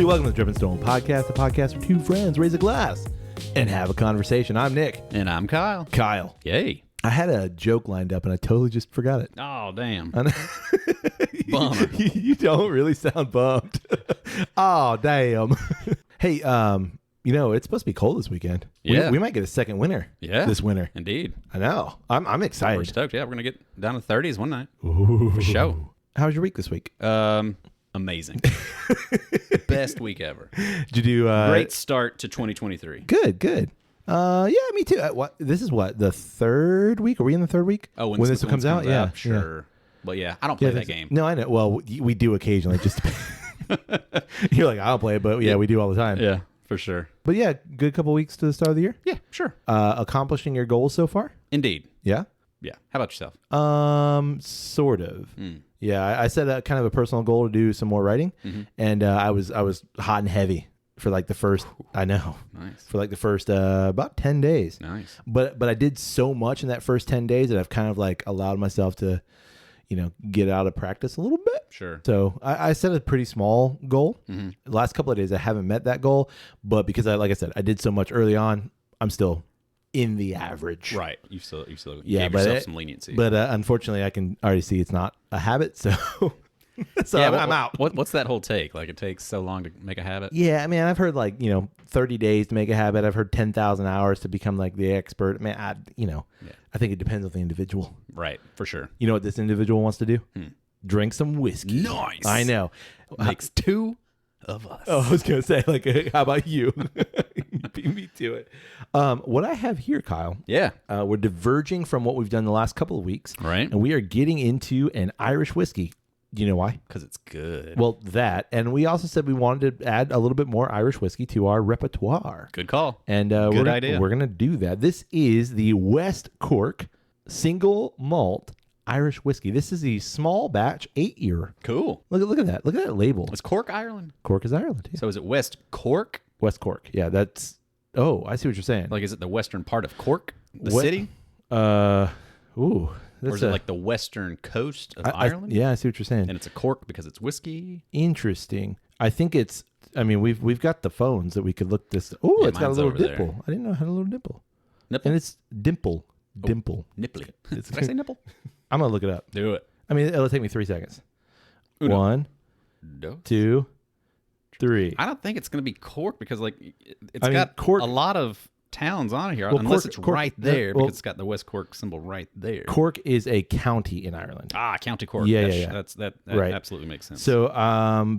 welcome to the Dripping Stone Podcast, the podcast where two friends raise a glass and have a conversation. I'm Nick. And I'm Kyle. Kyle. Yay. I had a joke lined up and I totally just forgot it. Oh, damn. Bummer. You don't really sound bummed. Oh, damn. Hey, it's supposed to be cold this weekend. Yeah. We might get a second winter this winter. Indeed. I know. I'm excited. We're stoked. Yeah, we're going to get down to 30s one night. Ooh. For sure. How was your week this week? Amazing. Best week ever. Did you do... Great start to 2023. Good. Yeah, me too. This is the third week? Are we in the third week? Oh, when this comes out? Yeah. Sure. Yeah. But yeah, I don't play that game. No, I know. Well, we do occasionally. Just You're like, I'll play it, but yeah, we do all the time. Yeah, for sure. But yeah, good couple weeks to the start of the year. Yeah, sure. Accomplishing your goals so far? Indeed. Yeah? Yeah. How about yourself? Sort of. Yeah, I set a kind of a personal goal to do some more writing, and I was hot and heavy for like the first. I know. Nice. For like the first about 10 days. Nice. But I did so much in that first 10 days that I've kind of like allowed myself to, get out of practice a little bit. Sure. So I set a pretty small goal. The last couple of days I haven't met that goal, but because like I said, I did so much early on, I'm still in the average. Right. You still gave yourself some leniency. But unfortunately, I can already see it's not a habit, so I'm out. What's that whole take? Like, it takes so long to make a habit? Yeah, I mean, I've heard 30 days to make a habit. I've heard 10,000 hours to become like the expert. Man, I think it depends on the individual. Right, for sure. You know what this individual wants to do? Drink some whiskey. Nice. I know. Makes two of us. Oh, I was going to say, how about you? You beat me to it. What I have here, Kyle. Yeah. We're diverging from what we've done the last couple of weeks. Right. And we are getting into an Irish whiskey. Do you know why? Because it's good. Well, that. And we also said we wanted to add a little bit more Irish whiskey to our repertoire. Good call. And good idea. We're going to do that. This is the West Cork single malt Irish whiskey. This is the small batch 8-year. Cool. Look at that. Look at that label. Is Cork Ireland? Cork is Ireland. Yeah. So is it West Cork? West Cork. Yeah, that's... Oh, I see what you're saying. Like, is it the western part of Cork, the city? Ooh. Or is it like the western coast of Ireland? Yeah, I see what you're saying. And it's a cork because it's whiskey? Interesting. I think it's... I mean, we've got the phones that we could look this... Oh, Yeah, it's got a mine's little over dimple. there. I didn't know it had a little dimple. Nipple? And it's dimple. Dimple. Nipply. Did I say nipple? I'm going to look it up. Do it. I mean, it'll take me 3 seconds. Uno. 1, No. 2, 3. I don't think it's going to be Cork because, it's got Cork, a lot of towns on here, well, unless Cork, it's Cork, right there well, because it's got the West Cork symbol right there. Cork is a county in Ireland. County Cork. Yeah. That Right. absolutely makes sense. So,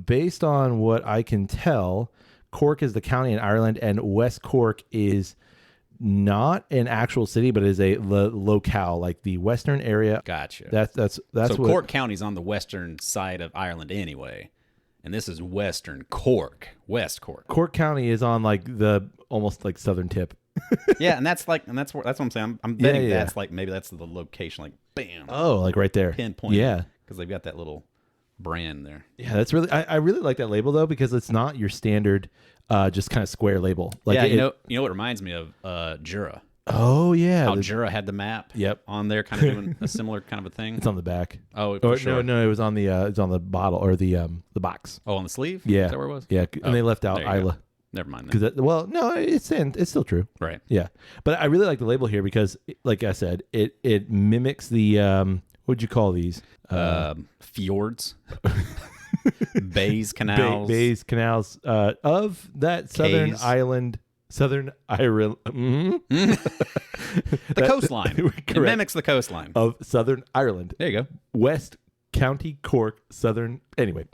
based on what I can tell, Cork is the county in Ireland, and West Cork is not an actual city, but is a locale, like the western area. Gotcha. That's so what, Cork County's on the western side of Ireland anyway, and this is Western Cork, West Cork. Cork County is on like the almost like southern tip. Yeah, and that's what I'm saying. I'm betting Yeah. that's like maybe that's the location, like bam. Oh, like right there. Pinpoint. Yeah, because they've got that little brand there. Yeah, that's really. I really like that label though, because it's not your standard, just kind of square label. Like yeah, you know what it reminds me of? Jura. Oh yeah, How Jura had the map. Yep. On there, kind of doing a similar kind of a thing. It's on the back. Oh, for sure. No, it was on the it's on the bottle or the box. Oh, on the sleeve. Yeah, Is that where it was? Yeah, and they left out there you go. Isla. Never mind. Then. Well, no, it's still true. Right. Yeah, but I really like the label here because, like I said, it mimics the what'd you call these? Fjords, bays, canals, bays, canals of that southern Cays. Ireland. The coastline. It mimics the coastline of Southern Ireland. There you go. West County Cork, Southern. Anyway,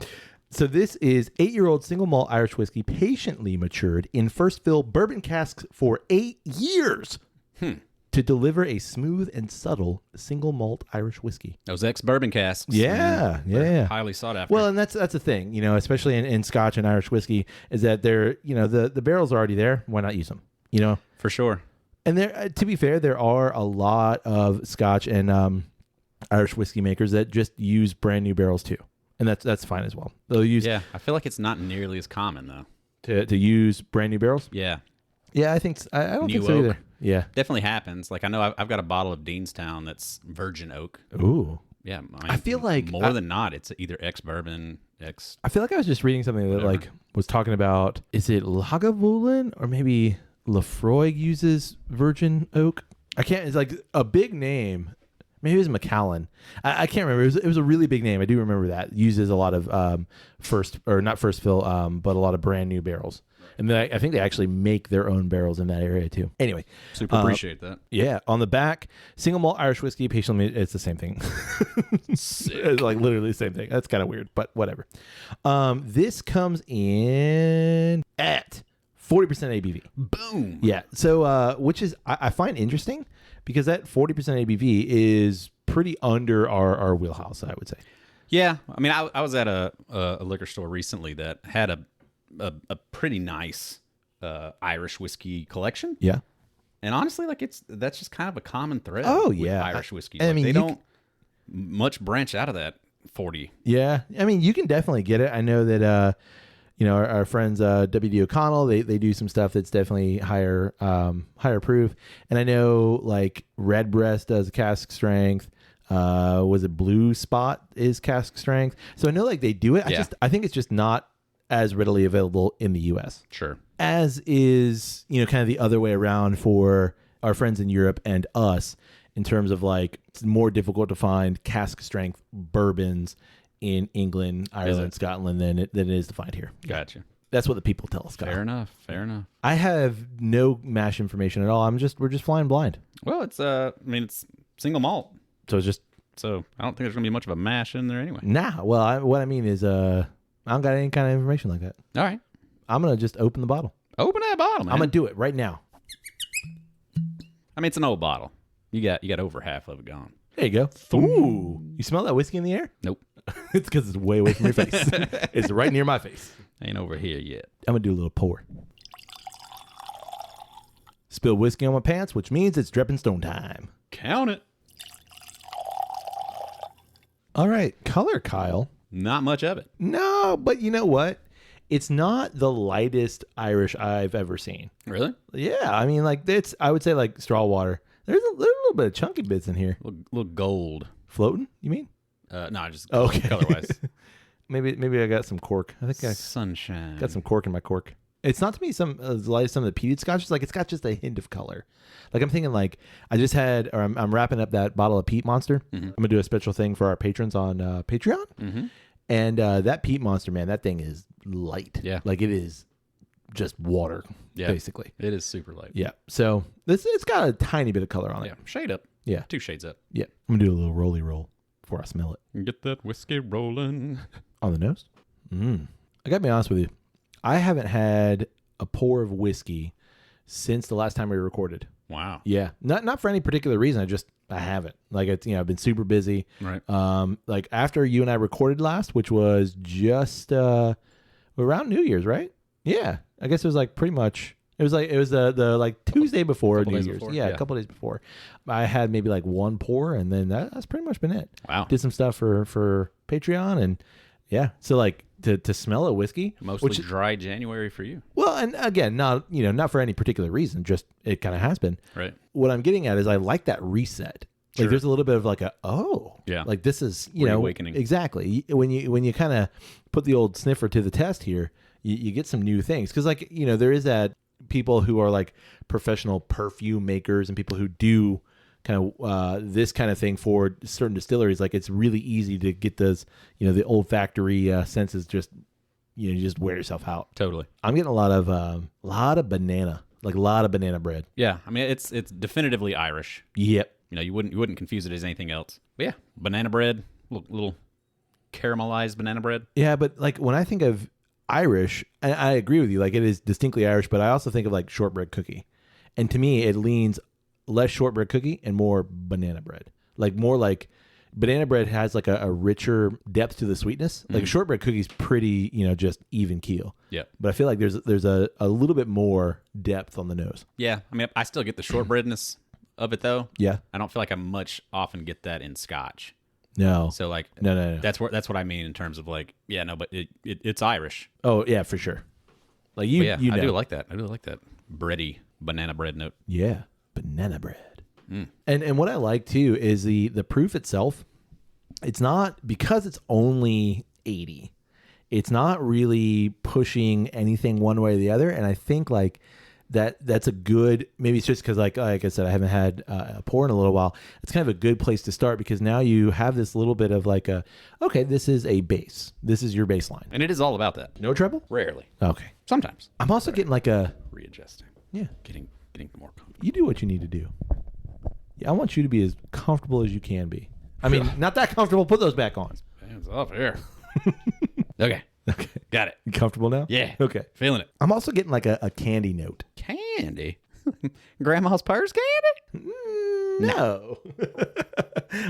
so this is 8-year-old single malt Irish whiskey, patiently matured in first fill bourbon casks for 8 years to deliver a smooth and subtle single malt Irish whiskey. Those ex-bourbon casks. Yeah. Highly sought after. Well, and that's the thing, especially in Scotch and Irish whiskey, is that they're, the barrels are already there. Why not use them? For sure. And there, to be fair, there are a lot of Scotch and Irish whiskey makers that just use brand new barrels too, and that's fine as well. They'll use Yeah, I feel like it's not nearly as common though. to use brand new barrels. Yeah. Yeah, I think I don't New think so oak. either. Yeah. Definitely happens. Like I know I've got a bottle of Deanstown that's virgin oak. Ooh. Yeah, I feel like more than not, it's either ex bourbon, ex. I feel like I was just reading something that like was talking about, is it Lagavulin or maybe Lefroy uses virgin oak? I can't. It's like a big name. Maybe it was Macallan. I can't remember. It was a really big name. I do remember that. Uses a lot of not first fill, but a lot of brand new barrels. And then I think they actually make their own barrels in that area too. Anyway, Super appreciate that. yeah. On the back, single malt Irish whiskey, patiently. It's the same thing. It's like literally the same thing. That's kind of weird, but whatever. This comes in at 40% ABV. Boom. Yeah. So, which is I find interesting because that 40% ABV is pretty under our wheelhouse, I would say. Yeah, I mean, I was at a liquor store recently that had a pretty nice Irish whiskey collection. Yeah. And honestly, like that's just kind of a common thread. Oh, with yeah. Irish whiskey. I Like, mean, they don't much branch out of that 40. Yeah. I mean, you can definitely get it. I know that our friends WD O'Connell, they do some stuff that's definitely higher proof. And I know like Redbreast does cask strength. Was it Blue Spot is cask strength? So I know like they do it. Yeah. I think it's just not as readily available in the US. Sure. As is, kind of the other way around for our friends in Europe and us in terms of like it's more difficult to find cask strength bourbons in England, Ireland, Scotland than it is to find here. Gotcha. That's what the people tell us. Fair enough. I have no mash information at all. We're just flying blind. Well, it's it's single malt. So it's just So I don't think there's gonna be much of a mash in there anyway. nah. Well, what I mean is I don't got any kind of information like that. All right. I'm gonna just open the bottle. Open that bottle, man. I'm gonna do it right now. I mean, it's an old bottle. You got over half of it gone. There you go. Ooh, you smell that whiskey in the air? Nope. It's because it's way away from your face. It's right near my face. Ain't over here yet. I'm gonna do a little pour. Spilled whiskey on my pants, which means it's dripping stone time. Count it. All right, color, Kyle. Not much of it. No, but you know what? It's not the lightest Irish I've ever seen. Really? Yeah, I mean, like I would say like straw water. There's a little bit of chunky bits in here. Little gold. Floating? You mean? No, just Okay. color-wise. maybe I got some cork. I think I Sunshine. got some cork in my cork. It's not to me as light as some of the peated scotches. Like it's got just a hint of color. Like I'm thinking like I just had, or I'm wrapping up that bottle of Peat Monster. Mm-hmm. I'm gonna do a special thing for our patrons on Patreon. Mm-hmm. And that Peat Monster, man, that thing is light. Yeah. Like it is just water, Yeah. basically. It is super light. Yeah. So it's got a tiny bit of color on it. Yeah. Shade up. Yeah. 2 shades up. Yeah. I'm gonna do a little roly roll before I smell it. Get that whiskey rolling. On the nose? I gotta be honest with you. I haven't had a pour of whiskey since the last time we recorded. Wow. Yeah. Not for any particular reason. I haven't. Like it's I've been super busy. Right. Like after you and I recorded last, which was just around New Year's, right? Yeah. I guess it was like pretty much it was the like Tuesday before New Year's. Before. Yeah, a couple days before. I had maybe like one pour and then that's pretty much been it. Wow. Did some stuff for Patreon and yeah. So like to smell a whiskey. Mostly dry January for you. Well, and again, not for any particular reason, just it kind of has been. Right. What I'm getting at is I like that reset. Sure. Like there's a little bit of like yeah. like this is, Reawakening. Exactly. When you kind of put the old sniffer to the test here, you get some new things. Cause like, there is that people who are like professional perfume makers and people who do kind of this kind of thing for certain distilleries. Like it's really easy to get those, the olfactory senses just, you just wear yourself out. Totally. I'm getting a lot of banana, like a lot of banana bread. Yeah. I mean, it's definitively Irish. Yep. You wouldn't confuse it as anything else. But yeah, banana bread, little caramelized banana bread. Yeah, but like when I think of Irish, and I agree with you, like it is distinctly Irish, but I also think of like shortbread cookie. And to me, it leans less shortbread cookie and more banana bread. Like more like banana bread has like a richer depth to the sweetness. Like a shortbread cookie's pretty, just even keel. Yeah. But I feel like there's a little bit more depth on the nose. Yeah. I mean, I still get the shortbreadness of it though. Yeah. I don't feel like I often get that in Scotch. No. So like No. That's what I mean in terms of like, yeah, no, but it's Irish. Oh yeah, for sure. Like I do like that. I do like that bready banana bread note. Yeah. Banana bread. And what I like too is the proof itself it's not, because it's only 80. It's not really pushing anything one way or the other. And I think like that's a good, maybe it's just because like I said, I haven't had a pour in a little while. It's kind of a good place to start because now you have this little bit of like okay, this is a bass. This is your bass line. And it is all about that. No treble? Rarely. Okay. Sometimes. I'm also getting like readjusting. Yeah. Getting more comfortable. You do what you need to do. Yeah, I want you to be as comfortable as you can be. I mean, not that comfortable. Put those back on. Hands off here. Okay. Got it. You comfortable now? Yeah. Okay. Feeling it. I'm also getting like a candy note. Candy? Grandma's purse candy? No.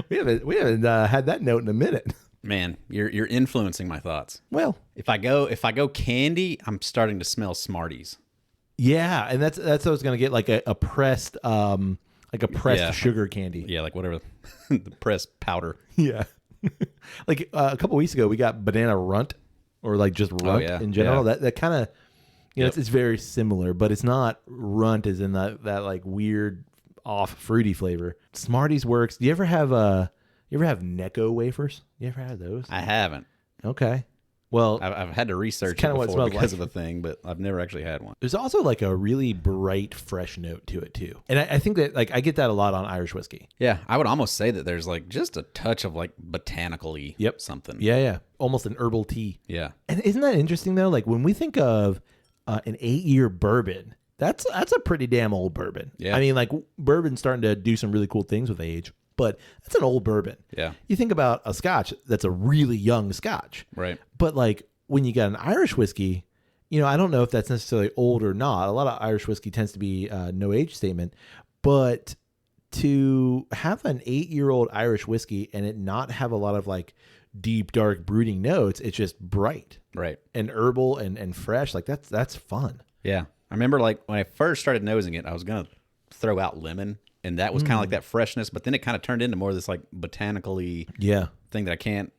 we haven't had that note in a minute. Man, you're influencing my thoughts. Well, If I go candy, I'm starting to smell Smarties. yeah, and that's what I was gonna get, like a pressed Yeah. sugar candy. Yeah, like whatever the pressed powder. Yeah. Like a couple weeks ago, we got banana runt, or like just runt yeah. in general. Yeah. That kind of, it's very similar, but it's not runt as in that like weird off fruity flavor. Smarties works. Do you ever have Necco wafers? You ever had those? I haven't. Okay. Well, I've had to research kinda it what it before smells because like. of a thing, but I've never actually had one. there's also like a really bright, fresh note to it too, and I think that like I get that a lot on Irish whiskey. Yeah, I would almost say that there's like just a touch of like botanical-y something. Yeah, almost an herbal tea. Yeah. And isn't that interesting though? Like when we think of an 8-year bourbon, that's a pretty damn old bourbon. Yeah. I mean, like bourbon's starting to do some really cool things with age, but that's an old bourbon. Yeah. You think about a Scotch, that's a really young Scotch. Right. But like when you got an Irish whiskey, I don't know if that's necessarily old or not. A lot of Irish whiskey tends to be no age statement, but to have an 8-year-old Irish whiskey and it not have a lot of like deep, dark brooding notes, it's just bright. Right. And herbal and fresh. Like that's fun. Yeah. I remember like when I first started nosing it, I was going to throw out lemon, and that was kind of like that freshness, but then it kind of turned into more of this like botanically thing that I can't,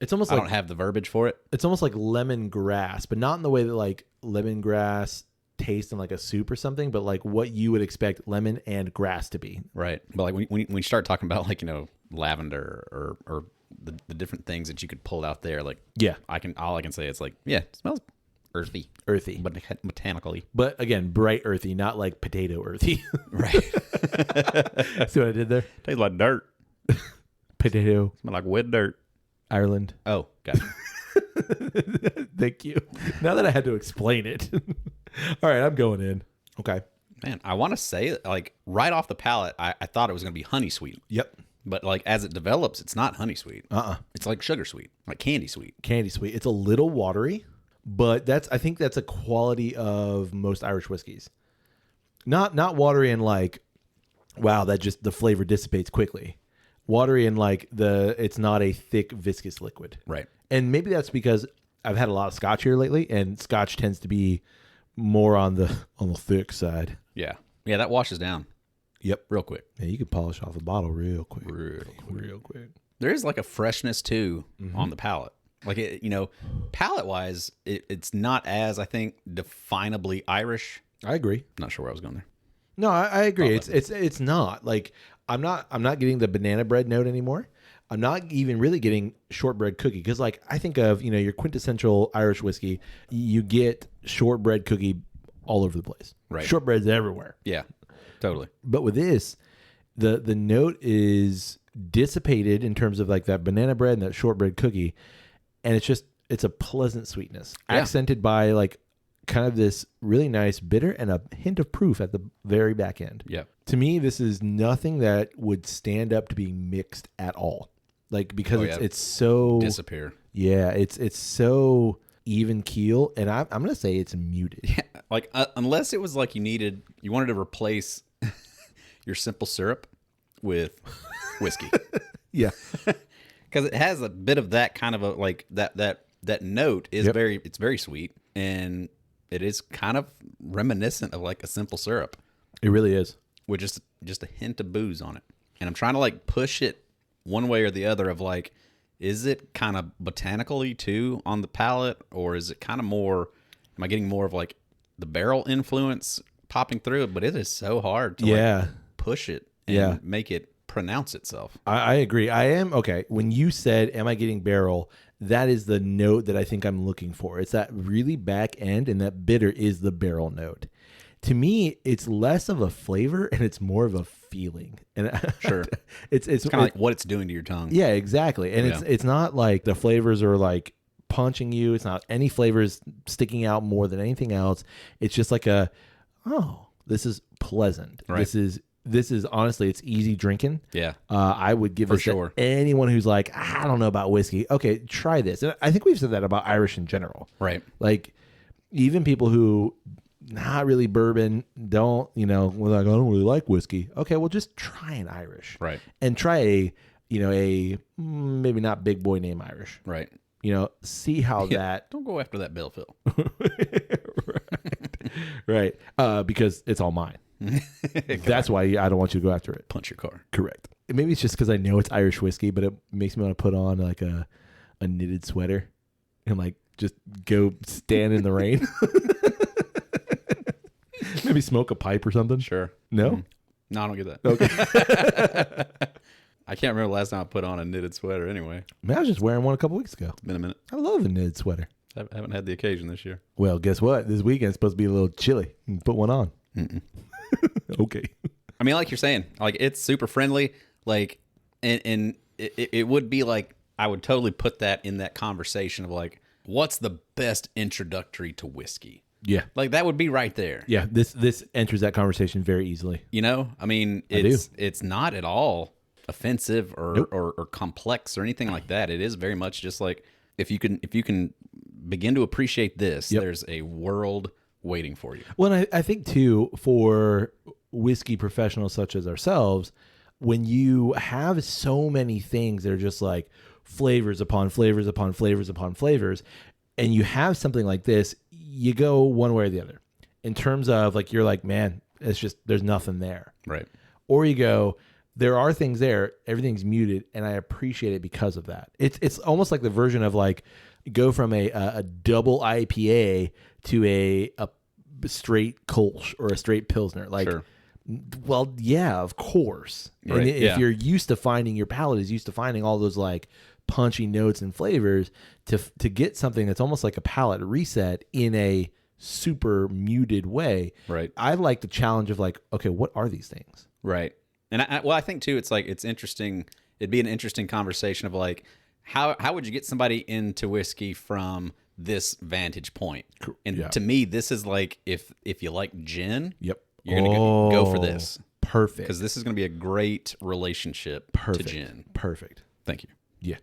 It's almost I like don't have the verbiage for it. it's almost like lemongrass, but not in the way that like lemongrass tastes in like a soup or something, but like what you would expect lemon and grass to be. Right. But like when you start talking about like, lavender or the different things that you could pull out there, like all I can say is like, yeah, it smells earthy, but botanically. But again, bright earthy, not like potato earthy. Right. See what I did there? Tastes like dirt. Potato, Smell like wet dirt. Ireland. Oh, gotcha. Thank you. Now that I had to explain it. All right, I'm going in. Okay. Man, I want to say like right off the palate, I thought it was going to be honey sweet. Yep. But like as it develops, it's not honey sweet. It's like sugar sweet, like candy sweet. Candy sweet. It's a little watery, but I think that's a quality of most Irish whiskeys. Not watery and like, wow, that just the flavor dissipates quickly. Watery and like it's not a thick viscous liquid. Right. And maybe that's because I've had a lot of Scotch here lately, and Scotch tends to be more on the thick side. Yeah. Yeah, that washes down. Yep. Real quick. Yeah, you can polish off a bottle real quick. Real quick. There is like a freshness too on the palate. Like palate wise, it's not as I think definably Irish. I agree. Not sure where I was going there. No, I agree. It's not like I'm not getting the banana bread note anymore. I'm not even really getting shortbread cookie because like I think of your quintessential Irish whiskey, you get shortbread cookie all over the place. Right. Shortbread's everywhere. Yeah. Totally. But with this, the note is dissipated in terms of like that banana bread and that shortbread cookie, and it's a pleasant sweetness accented by like kind of this really nice bitter and a hint of proof at the very back end. Yeah. To me, this is nothing that would stand up to being mixed at all. Like because it's so disappear. Yeah, it's so even keel, and I'm gonna say it's muted. Yeah, like unless it was like you wanted to replace your simple syrup with whiskey. Yeah, because it has a bit of that kind of a like that note is it's very sweet, and it is kind of reminiscent of like a simple syrup. It really is, with just a hint of booze on it. And I'm trying to like push it one way or the other of like, is it kind of botanically too on the palate, or is it kind of more? Am I getting more of like the barrel influence popping through it? But it is so hard to like push it and make it pronounce itself. I agree. I am okay. When you said, "Am I getting barrel?" That is the note that I think I'm looking for. It's that really back end, and that bitter is the barrel note. To me, it's less of a flavor and it's more of a feeling. And Sure, it's kind of like what it's doing to your tongue. Yeah, exactly. And it's not like the flavors are like punching you. It's not any flavors sticking out more than anything else. It's just like this is pleasant. Right. This is honestly, it's easy drinking. Yeah. I would give For this sure. to anyone who's like, I don't know about whiskey. Okay, try this. And I think we've said that about Irish in general. Right. Like even people who not really bourbon, we're like, I don't really like whiskey. Okay, well just try an Irish. Right. And try a maybe not big boy name Irish. Right. See how that. Don't go after that Bill Phil. Right. Because it's all mine. That's why I don't want you to go after it. Punch your car. Correct. Maybe it's just because I know it's Irish whiskey, but it makes me want to put on like a knitted sweater and like just go stand in the rain. Maybe smoke a pipe or something. Sure. No? Mm. No, I don't get that. Okay. I can't remember the last time I put on a knitted sweater anyway. Man, I was just wearing one a couple weeks ago. It's been a minute. I love a knitted sweater. I haven't had the occasion this year. Well, guess what? This weekend's supposed to be a little chilly. Put one on. Okay. I mean, like you're saying, like it's super friendly. Like, and it would be like, I would totally put that in that conversation of like, what's the best introductory to whiskey? Yeah. Like that would be right there. Yeah. This enters that conversation very easily. I mean, it's not at all offensive or complex or anything like that. It is very much just like, if you can begin to appreciate this, there's a world waiting for you. Well, and I think too, for whiskey professionals such as ourselves, when you have so many things that are just like flavors upon flavors upon flavors upon flavors, and you have something like this, you go one way or the other. In terms of like, you're like, man, it's just, there's nothing there. Right. Or you go, there are things there, everything's muted, and I appreciate it because of that. It's almost like the version of like, go from a double IPA to a straight Kolsch or a straight Pilsner. Like, sure. Well, yeah, of course. Right. And if you're used to finding, your palate is used to finding all those like punchy notes and flavors, to get something that's almost like a palate reset in a super muted way. Right. I like the challenge of like, okay, what are these things? Right. And I think too, it's like, it's interesting. It'd be an interesting conversation of like, how would you get somebody into whiskey from this vantage point? And to me, this is like, if you like gin, yep, you're going to go for this. Perfect. Because this is going to be a great relationship to gin. Perfect. Thank you. Yeah.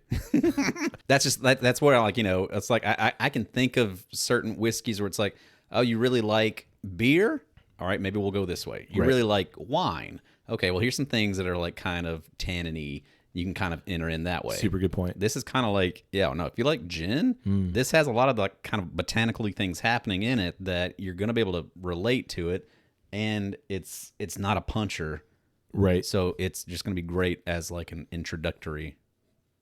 That's just, that's where I like, it's like, I can think of certain whiskeys where it's like, oh, you really like beer? All right, maybe we'll go this way. You really like wine? Okay, well, here's some things that are like kind of tannin-y. You can kind of enter in that way. Super good point. This is kind of like, if you like gin, this has a lot of like kind of botanically things happening in it that you're going to be able to relate to it, and it's not a puncher. Right. So it's just going to be great as like an introductory.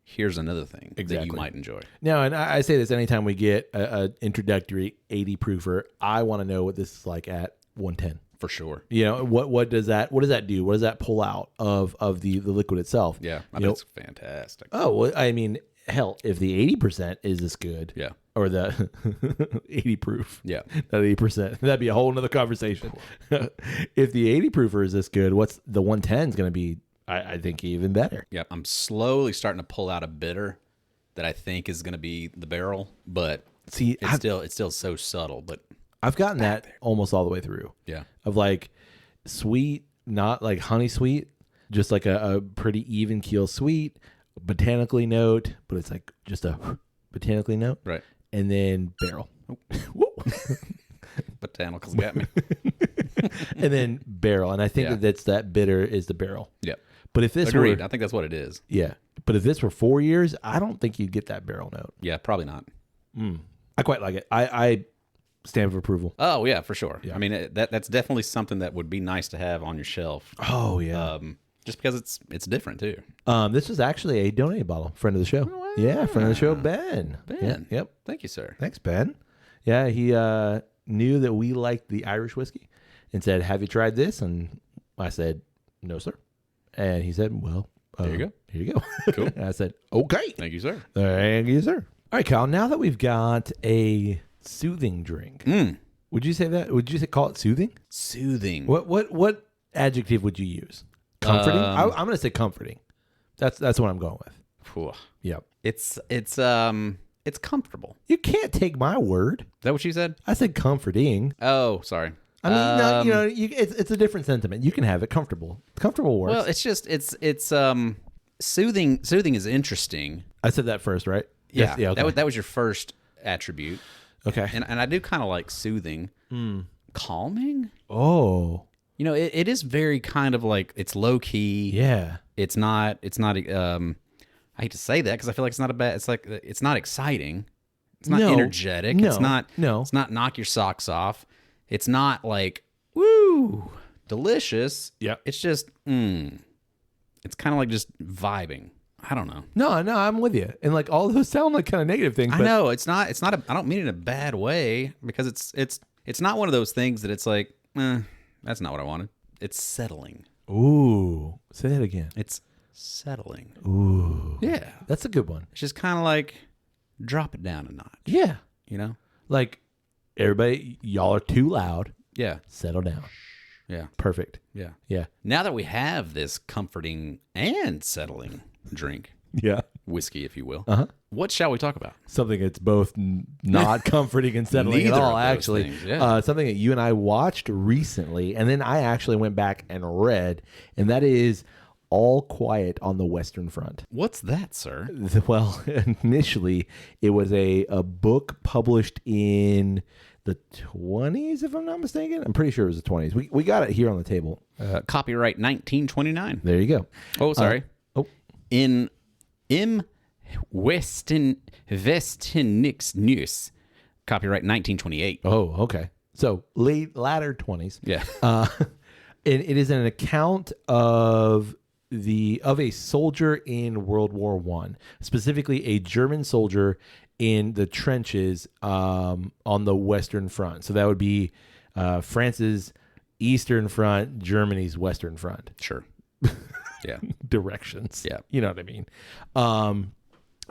Here's another thing that you might enjoy. Now, and I say this anytime we get an introductory 80 proofer, I want to know what this is like at 110. For sure. What does that do? What does that pull out of the liquid itself? Yeah, I mean, it's fantastic. Oh, well, I mean, hell, if the 80% is this good, or the 80 proof, not 80%, that'd be a whole nother conversation. If the 80 proofer is this good, what's the 110 is going to be? I think even better. Yeah, I'm slowly starting to pull out a bitter that I think is going to be the barrel, but it's still so subtle, but. I've gotten that almost all the way through. Yeah. Of like sweet, not like honey sweet, just like a pretty even keel sweet, botanically note, but it's like just a botanically note. Right. And then barrel. Botanicals got me. And then barrel. And I think that bitter is the barrel. Yeah. But if this Agreed. I think that's what it is. Yeah. But if this were 4 years, I don't think you'd get that barrel note. Yeah, probably not. I quite like it. I stamp of approval. Oh yeah, for sure. Yeah. I mean, that's definitely something that would be nice to have on your shelf. Oh yeah. Just because it's different too. This is actually a donated bottle. Friend of the show. Oh, wow. Yeah, friend of the show, Ben. Ben. Yeah, yep. Thank you, sir. Thanks, Ben. Yeah, he knew that we liked the Irish whiskey and said, "Have you tried this?" And I said, "No, sir." And he said, well, There you go. Here you go. Cool. And I said, okay. Thank you, sir. Thank you, sir. All right, Kyle, now that we've got a soothing drink, would you say that? Would you call it soothing? Soothing. What adjective would you use? Comforting? I'm going to say comforting. That's what I'm going with. Whew. Yep. It's comfortable. You can't take my word. Is that what you said? I said comforting. Oh, sorry. I mean, no, it's a different sentiment. You can have it comfortable. Comfortable works. Well, it's just it's soothing. Soothing is interesting. I said that first, right? Yeah. Yes, okay. That was your first attribute. Okay. And I do kind of like soothing. Calming. Oh. It is very kind of like it's low key. Yeah. It's not. I hate to say that because I feel like it's not a bad. It's like it's not exciting. It's not energetic. No. It's not. No. It's not knock your socks off. It's not like woo delicious. Yeah. It's just It's kind of like just vibing. I don't know. No, I'm with you. And like all those sound like kind of negative things. I but know it's not. I don't mean it in a bad way because it's not one of those things that it's like that's not what I wanted. It's settling. Ooh, say that again. It's settling. Ooh, Yeah, that's a good one. it's just kind of like drop it down a notch. Yeah, Like everybody, y'all are too loud. yeah, Settle down. yeah, Perfect. yeah. Yeah, Now that we have this comforting and settling drink, yeah. whiskey, if you will, Uh-huh. what shall we talk about? Something that's both not comforting and settling at Neither all. of those Actually, things, yeah. Something that you and I watched recently, and then I actually went back and read, and that is All Quiet on the Western Front. What's that, sir? Well, initially, it was a book published in the 20s, if I'm not mistaken. I'm pretty sure it was the 20s. We got it here on the table. Copyright 1929. There you go. Oh, sorry. Oh, In Westernix News. Copyright 1928. oh, okay. So latter 20s. Yeah. And it is an account of a soldier in World War One, specifically a German soldier in the trenches on the Western Front. So that would be France's Eastern Front, Germany's Western Front. Sure. Yeah. Directions. Yeah. You know what I mean?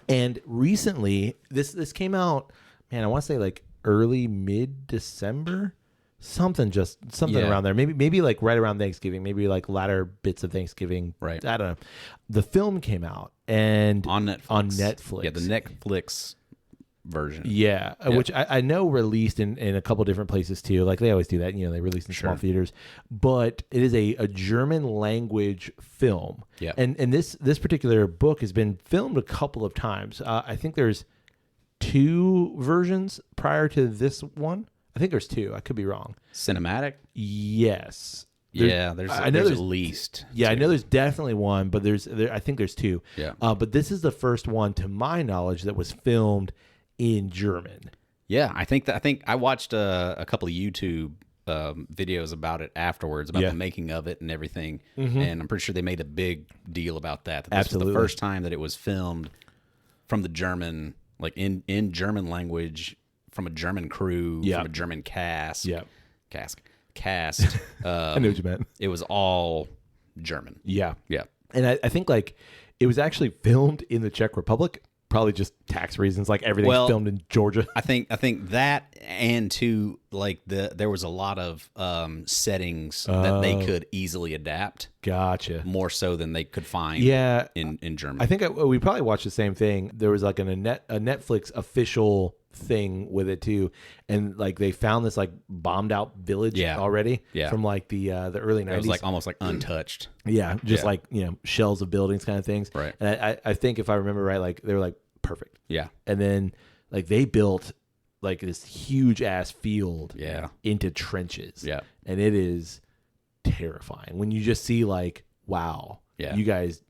And recently, this came out, man, I want to say like early mid-December. Something Yeah. around there. Maybe like right around Thanksgiving, maybe like latter bits of Thanksgiving. Right. I don't know. The film came out and On Netflix. Yeah, the Netflix version. Yeah, which I know released in a couple different places too. Like they always do that. They release in small theaters. But it is a German language film. Yeah. And this particular book has been filmed a couple of times. I think there's 2 versions prior to this one. I think there's 2. I could be wrong. Cinematic? There's There's at least. Yeah, 2. I know there's definitely one, but I think there's 2. Yeah. But this is the first one, to my knowledge, that was filmed in German. Yeah, I think I watched a couple of YouTube videos about it afterwards, about the making of it and everything, and I'm pretty sure they made a big deal about that. This Absolutely. was the first time that it was filmed from the German, like in German language, from a German crew, from a German cast. Yeah. Cast. I know what you meant. It was all German. Yeah. Yeah. And I think like it was actually filmed in the Czech Republic, probably just tax reasons. Like everything's filmed in Georgia. I think that, and too, like there was a lot of settings that they could easily adapt. Gotcha. More so than they could find. In German. I think we probably watched the same thing. There was like a Netflix official thing with it too, and like they found this like bombed out village already from like the early 90s. It was like almost like untouched. Yeah, just like shells of buildings kind of things. Right. And I think if I remember right, like they were like perfect. Yeah. And then like they built like this huge ass field into trenches. Yeah. And it is terrifying when you just see like, wow, you guys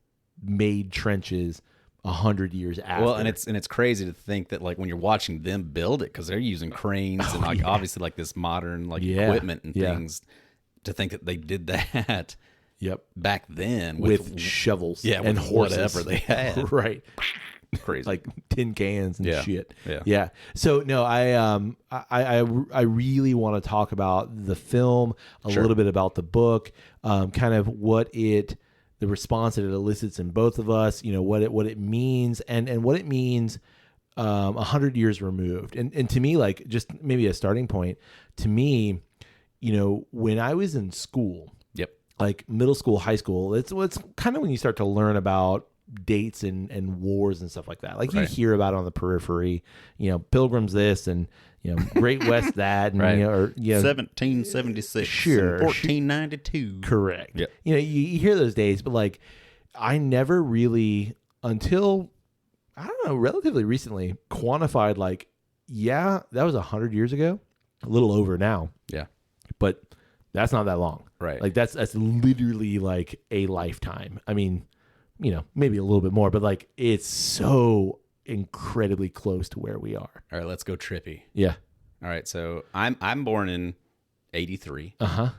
made trenches 100 years after. Well, and it's crazy to think that like when you're watching them build it, because they're using cranes and like obviously like this modern like equipment and things, to think that they did that back then with shovels and horses. Whatever they had. Right. Crazy. Like tin cans and shit. Yeah. So no, I really want to talk about the film, a little bit about the book, kind of what it the response that it elicits in both of us, what it means and what it means 100 years removed. And to me, like, just maybe a starting point, to me, when I was in school, Yep. like middle school, high school, it's kind of when you start to learn about dates and wars and stuff like that. Like, you hear about it on the periphery, Pilgrims this and, Great West that, and, Right. or, 1776, Sure. and 1492. Correct. Yep. You hear those days, but like, I never really, until, I don't know, relatively recently, quantified like, yeah, that was 100 years ago, a little over now. Yeah. But that's not that long. Right. Like, that's literally like a lifetime. I mean, maybe a little bit more, but like, it's so incredibly close to where we are. All right, let's go trippy. Yeah. All right, so I'm born in 83. Uh-huh.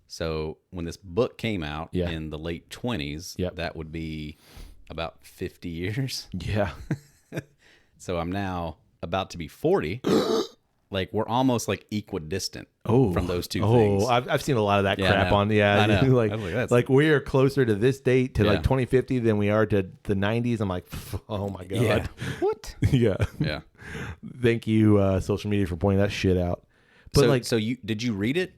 So when this book came out Yeah. in the late 20s, Yep. that would be about 50 years. Yeah. So I'm now about to be 40. Like, we're almost like equidistant from those two things. I've seen a lot of that Yeah, I crap know. on. I know. like, I was like, that's- like we are closer to this date to Yeah. like 2050 than we are to the 90s. I'm like, oh my god. Yeah. What? Yeah. Yeah. Thank you, social media, for pointing that shit out. But So did you read it?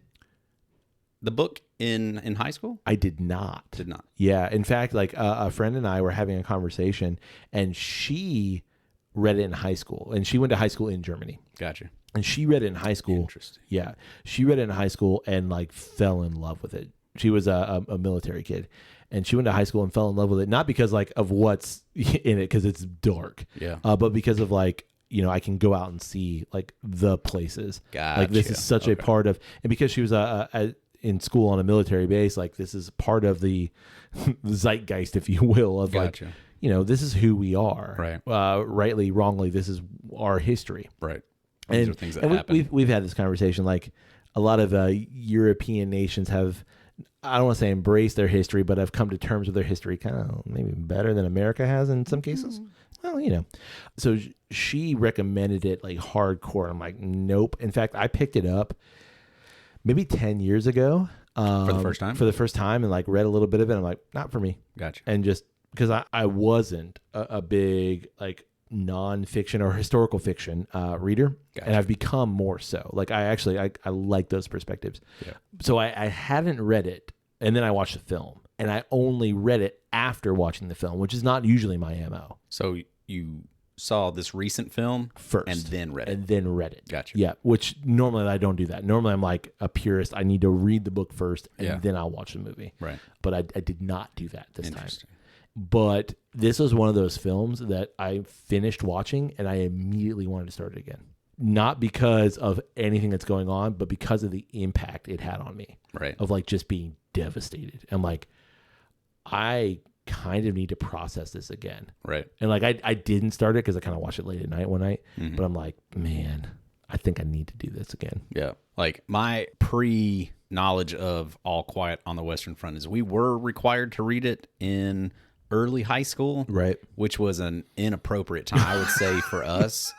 The book in high school? I did not. Did not. Yeah. In fact, like a friend and I were having a conversation, and she read it in high school, and she went to high school in Germany. Gotcha. And she read it in high school. Interesting. Yeah. She read it in high school and like fell in love with it. She was a military kid, and she went to high school and fell in love with it. Not because like of what's in it, because it's dark. Yeah. But because of like, I can go out and see like the places. Like, this is such a part of, and because she was in school on a military base, like, this is part of the zeitgeist, if you will, of Gotcha. like, this is who we are. Right. Rightly, wrongly, this is our history. Right. These are things that happen. We've had this conversation. Like, a lot of European nations have, I don't want to say embraced their history, but have come to terms with their history kind of maybe better than America has in some cases. Well, so she recommended it like hardcore. I'm like, nope. In fact, I picked it up maybe 10 years ago. For the first time? For the first time, and like read a little bit of it. I'm like, not for me. Gotcha. And just because I wasn't a big like nonfiction or historical fiction reader. Gotcha. And I've become more so. Like, I like those perspectives. Yeah. So I hadn't read it, and then I watched the film, and I only read it after watching the film, which is not usually my MO. So you saw this recent film First. and then read it. And then read it. Gotcha. Yeah, which normally I don't do that. Normally I'm like a purist. I need to read the book first, and then I'll watch the movie. Right. But I did not do that this time. Interesting. But this was one of those films that I finished watching, and I immediately wanted to start it again. Not because of anything that's going on, but because of the impact it had on me. Right. Of like just being devastated. I'm like, I kind of need to process this again. Right. And like, I didn't start it because I kind of watched it late at night one night. Mm-hmm. But I'm like, man, I think I need to do this again. Yeah. Like, my pre-knowledge of All Quiet on the Western Front is we were required to read it in early high school. Right. Which was an inappropriate time, I would say, for us.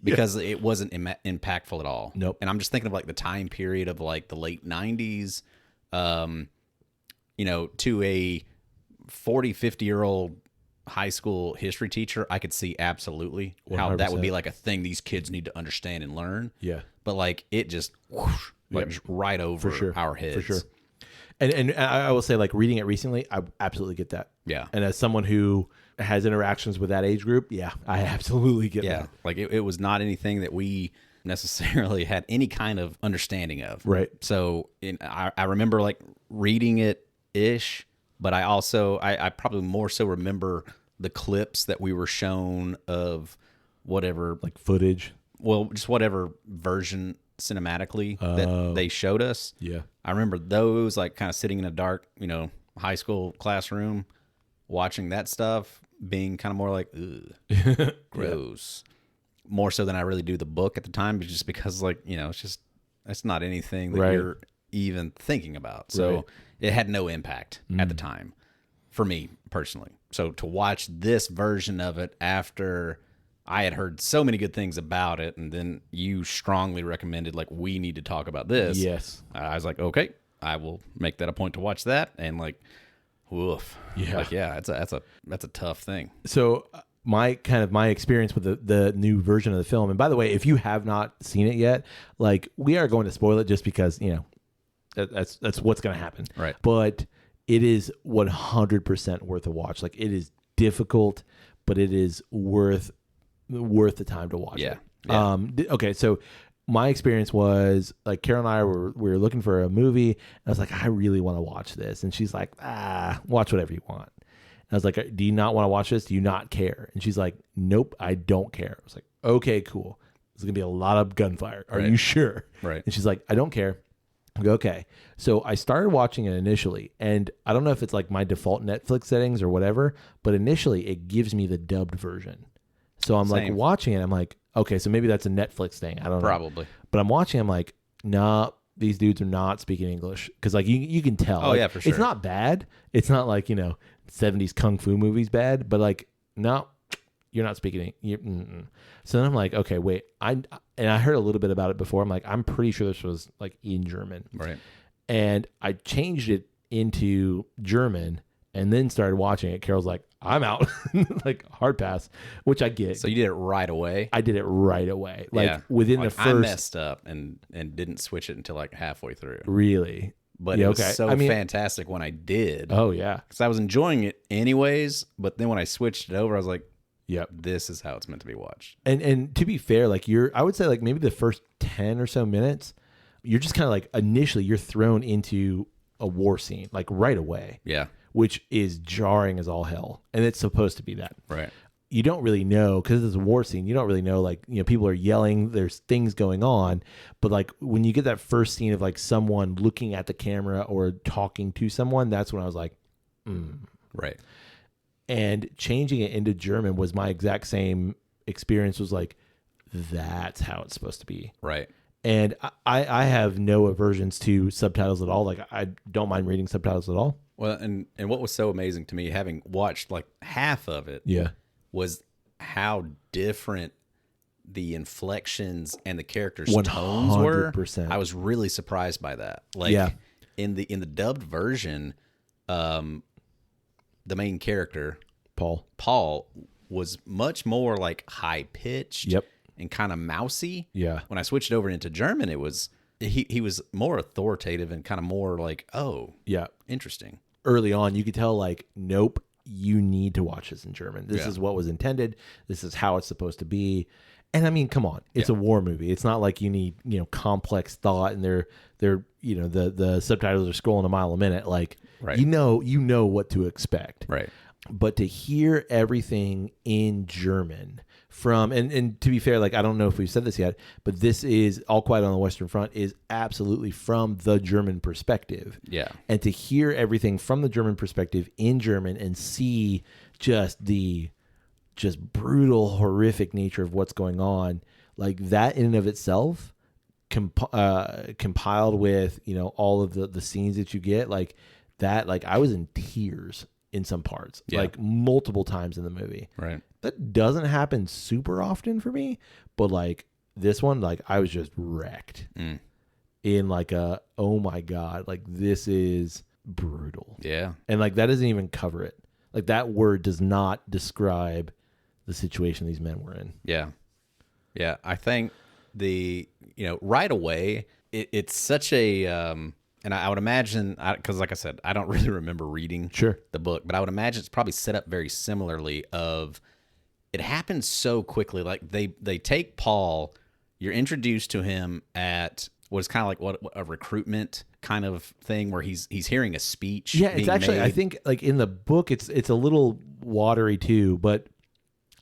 Because it wasn't impactful at all. Nope. And I'm just thinking of like the time period of like the late 90s, to a 40, 50-year-old high school history teacher, I could see absolutely how that would be like a thing these kids need to understand and learn. Yeah. But like, it just, whoosh, like just right over our heads. For sure. And I will say, like, reading it recently, I absolutely get that. Yeah. And as someone who has interactions with that age group, yeah, I absolutely get Yeah. that. Like, it was not anything that we necessarily had any kind of understanding of. Right. So I remember like reading it ish, but I also, I probably more so remember the clips that we were shown of whatever, Like footage. well, just whatever version cinematically that they showed us. Yeah. I remember those, like, kind of sitting in a dark, high school classroom, watching that stuff, being kind of more like, ugh, gross. More so than I really do the book at the time, but just because, like, it's not anything that you're even thinking about. So it had no impact at the time for me personally. So to watch this version of it after I had heard so many good things about it, and then you strongly recommended, like, we need to talk about this. Yes. I was like, okay, I will make that a point to watch that. And, like, Woof. Yeah. Like, yeah, that's a tough thing. So my experience with the new version of the film, and by the way, if you have not seen it yet, like, we are going to spoil it just because, that's what's going to happen. Right. But it is 100% worth a watch. Like, it is difficult, but it is worth the time to watch it. Yeah. Okay, so my experience was, like, Carol and I we were looking for a movie, and I was like, I really want to watch this, and she's like, watch whatever you want. And I was like, do you not want to watch this? Do you not care? And she's like, nope, I don't care. I was like, okay, cool. There's gonna be a lot of gunfire. Are you sure? Right. And she's like, I don't care. I go, okay. So I started watching it initially, and I don't know if it's like my default Netflix settings or whatever, but initially it gives me the dubbed version. So I'm like watching it. I'm like, okay, so maybe that's a Netflix thing. I don't know. Probably. But I'm watching. I'm like, nah, these dudes are not speaking English, because like you can tell. Oh, like, yeah, for sure. It's not bad. It's not like 70s kung fu movies bad, but like, no, you're not speaking. So then I'm like, okay, wait. I heard a little bit about it before. I'm like, I'm pretty sure this was like in German. Right. And I changed it into German and then started watching it. Carol's like, I'm out. Like, hard pass, which I get. So you did it right away? I did it right away. Like, within the first. I messed up and didn't switch it until like halfway through. Really? But it was so fantastic when I did. Oh, yeah. Because I was enjoying it anyways. But then when I switched it over, I was like, yep, this is how it's meant to be watched. And to be fair, like, I would say like maybe the first 10 or so minutes, you're just kind of like, initially you're thrown into a war scene, like, right away. Yeah. Which is jarring as all hell. And it's supposed to be that. Right. You don't really know, because it's a war scene, you don't really know, like, people are yelling, there's things going on. But like, when you get that first scene of like someone looking at the camera or talking to someone, that's when I was like, Right. And changing it into German was my exact same experience. Was like, that's how it's supposed to be. Right. And I have no aversions to subtitles at all. Like, I don't mind reading subtitles at all. Well, and what was so amazing to me, having watched like half of it, was how different the inflections and the characters' tones were. I was really surprised by that. Like, in the dubbed version, the main character, Paul, was much more like high pitched and kind of mousy. Yeah. When I switched over into German, it was he was more authoritative and kind of more like, oh, yeah, interesting. Early on, you could tell, like, nope, you need to watch this in German. This is what was intended. This is how it's supposed to be. And I mean, come on, it's a war movie. It's not like you need, complex thought and they're the subtitles are scrolling a mile a minute. Like, you know what to expect. Right. But to hear everything in German from, and to be fair, like, I don't know if we've said this yet, but this is All Quiet on the Western Front is absolutely from the German perspective. Yeah. And to hear everything from the German perspective in German and see just brutal, horrific nature of what's going on, like, that in and of itself, compiled with, all of the scenes that you get, like that, like, I was in tears in some parts, like multiple times in the movie. Right. That doesn't happen super often for me, but like this one, like, I was just wrecked in like oh my God, like, this is brutal. Yeah. And like, that doesn't even cover it. Like, that word does not describe the situation these men were in. Yeah. Yeah. I think right away, it's such a, and I would imagine, because like I said, I don't really remember reading the book, but I would imagine it's probably set up very similarly. It happens so quickly. Like, they take Paul, you're introduced to him at what is kind of like a recruitment kind of thing where he's hearing a speech. Yeah, it's actually made. I think like in the book it's a little watery too, but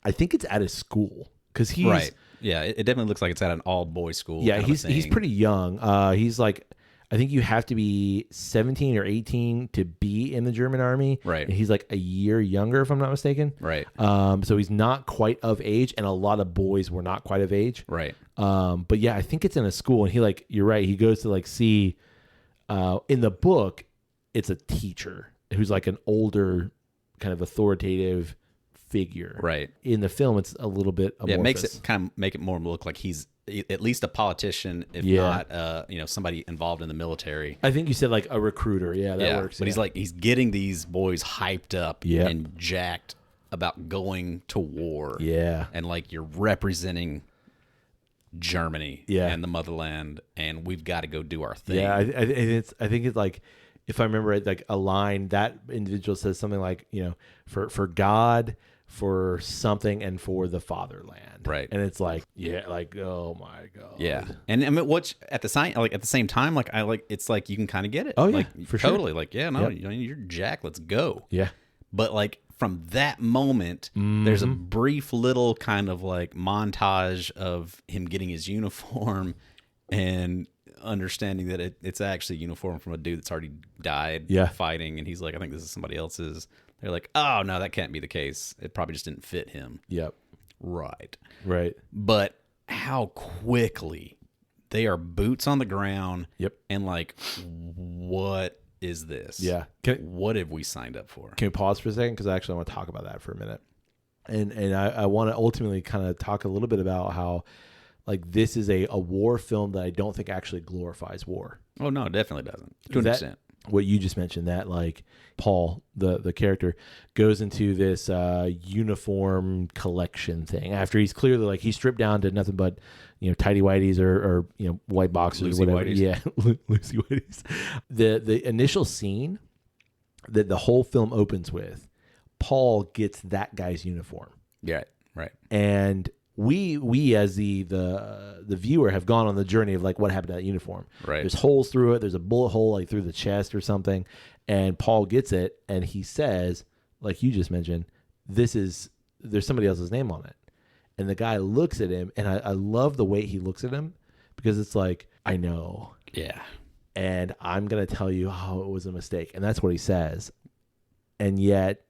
I think it's at a school because he's right. Yeah, it definitely looks like it's at an all boys school. Yeah, he's pretty young. He's like, I think you have to be 17 or 18 to be in the German army. Right. And he's like a year younger, if I'm not mistaken. Right. So he's not quite of age, and a lot of boys were not quite of age. Right. But yeah, I think it's in a school, and he, like, you're right, he goes to like see, in the book, it's a teacher who's like an older kind of authoritative figure. Right. In the film, it's a little bit amorphous. Yeah, it makes it kind of make it more look like he's at least a politician, if Yeah. not somebody involved in the military. I think you said like a recruiter. Yeah, that works. But he's getting these boys hyped up Yep. and jacked about going to war. Yeah. And like you're representing Germany Yeah. and the motherland, and we've got to go do our thing. Yeah, I think it's like, if I remember it, like a line that individual says something like, for God, for something, and for the fatherland. Right. And it's like, yeah, like, oh my God. Yeah. And I mean, which at the same time, like it's like you can kind of get it. Oh, yeah, like, for sure. totally. Like, yeah, no, Yep. you're jacked. Let's go. Yeah. But like from that moment, there's a brief little kind of like montage of him getting his uniform and understanding that it's actually a uniform from a dude that's already died fighting. And he's like, I think this is somebody else's. They're like, oh, no, that can't be the case. It probably just didn't fit him. Yep. Right. Right. But how quickly they are boots on the ground. Yep. And like, what is this? Yeah. What have we signed up for? Can we pause for a second? Because I actually want to talk about that for a minute. And I want to ultimately kind of talk a little bit about how, like, this is a war film that I don't think actually glorifies war. Oh, no, it definitely doesn't. To an extent. What you just mentioned, that like Paul, the character, goes into this uniform collection thing after he's clearly like he's stripped down to nothing but tidy whities or white boxers or whatever. Whiteys. Yeah, loosey whities. The initial scene that the whole film opens with, Paul gets that guy's uniform. Yeah, right. And we as the viewer have gone on the journey of like what happened to that uniform. Right. There's holes through it. There's a bullet hole like through the chest or something. And Paul gets it and he says, like you just mentioned, there's somebody else's name on it. And the guy looks at him, and I love the way he looks at him, because it's like, I know. Yeah. And I'm going to tell you how it was a mistake. And that's what he says. And yet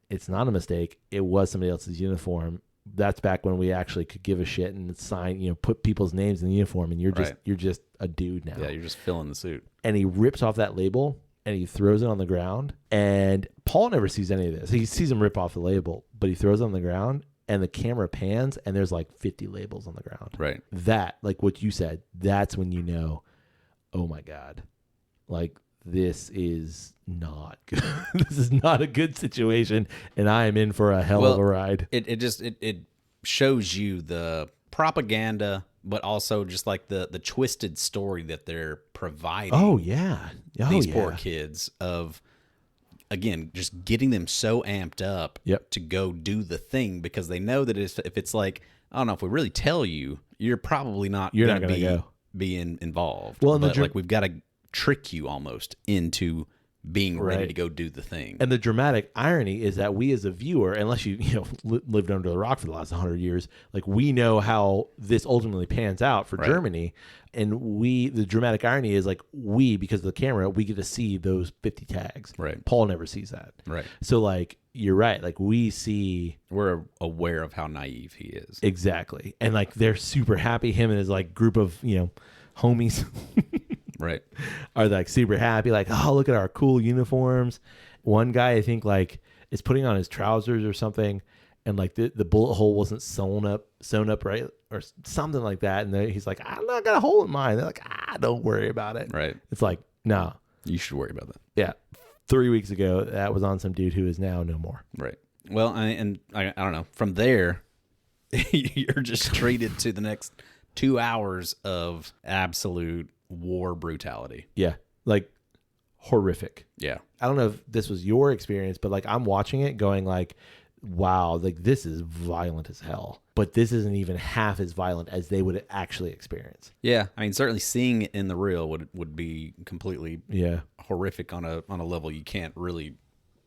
it's not a mistake. It was somebody else's uniform. That's back when we actually could give a shit and sign, put people's names in the uniform, and you're just a dude now. Yeah, you're just filling the suit. And he rips off that label and he throws it on the ground. And Paul never sees any of this. He sees him rip off the label, but he throws it on the ground, and the camera pans, and there's like 50 labels on the ground. Right. That, like what you said, that's when you know, oh my God, like this is not good. This is not a good situation, and I am in for a hell of a ride. It shows you the propaganda, but also just like the twisted story that they're providing. Oh yeah, these poor kids of, again, just getting them so amped up to go do the thing, because they know that if it's like, I don't know, if we really tell you, you're probably not going to be involved. Well, but like we've got to trick you almost into being ready to go do the thing. And the dramatic irony is that we as a viewer, unless you lived under the rock for the last 100 years, like we know how this ultimately pans out for Germany. And the dramatic irony is like because of the camera, we get to see those 50 tags. Right. Paul never sees that. Right. So like, you're right. Like we're aware of how naive he is. Exactly. And like, they're super happy. Him and his like group of, homies. Right. Are like super happy, like, oh, look at our cool uniforms. One guy, I think, like, is putting on his trousers or something, and like the bullet hole wasn't sewn up right, or something like that. And he's like, I'm not got a hole in mine. They're like, don't worry about it. Right. It's like, no. You should worry about that. Yeah. 3 weeks ago, that was on some dude who is now no more. Right. Well, I don't know. From there, you're just treated to the next 2 hours of absolute war brutality. Yeah. Like horrific. Yeah. I don't know if this was your experience, but like I'm watching it going like, wow, like this is violent as hell. But this isn't even half as violent as they would actually experience. Yeah. I mean, certainly seeing it in the real would be completely horrific on a level you can't really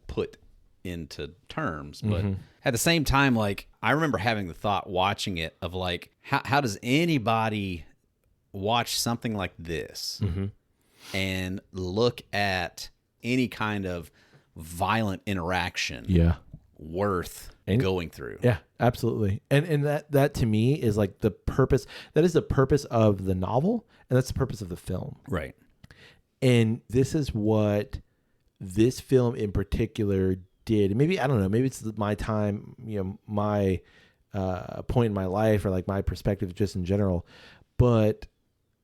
put into terms. But at the same time, like I remember having the thought watching it of like, how does anybody watch something like this and look at any kind of violent interaction worth going through? Yeah, absolutely. And that to me is like the purpose. That is the purpose of the novel, and that's the purpose of the film. Right. And this is what this film in particular did. Maybe, I don't know, maybe it's my time, my point in my life, or like my perspective just in general. but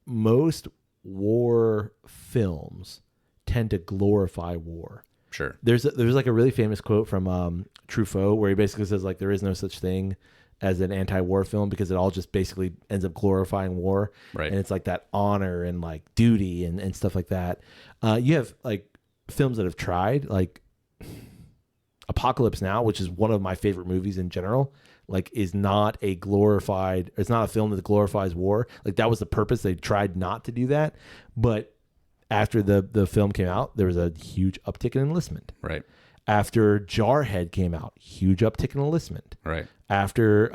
most war films tend to glorify war. Sure. There's like a really famous quote from Truffaut where he basically says like there is no such thing as an anti-war film because it all just basically ends up glorifying war. Right. And it's like that honor and like duty and stuff like that. You have like films that have tried, like Apocalypse Now, which is one of my favorite movies in general, like it's not a film that glorifies war. Like that was the purpose. They tried not to do that. But after the film came out, there was a huge uptick in enlistment. Right. After Jarhead came out, huge uptick in enlistment. Right. After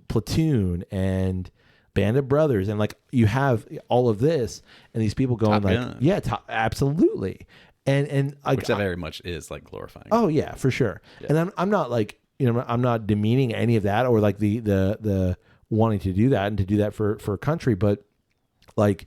Platoon and Band of Brothers, and like you have all of this, and these people going Top like, Gun. yeah, absolutely, and like, Which that very much is like glorifying. oh yeah, for sure. Yeah. And I'm not like, you know, I'm not demeaning any of that or like the wanting to do that and to do that for a country, but like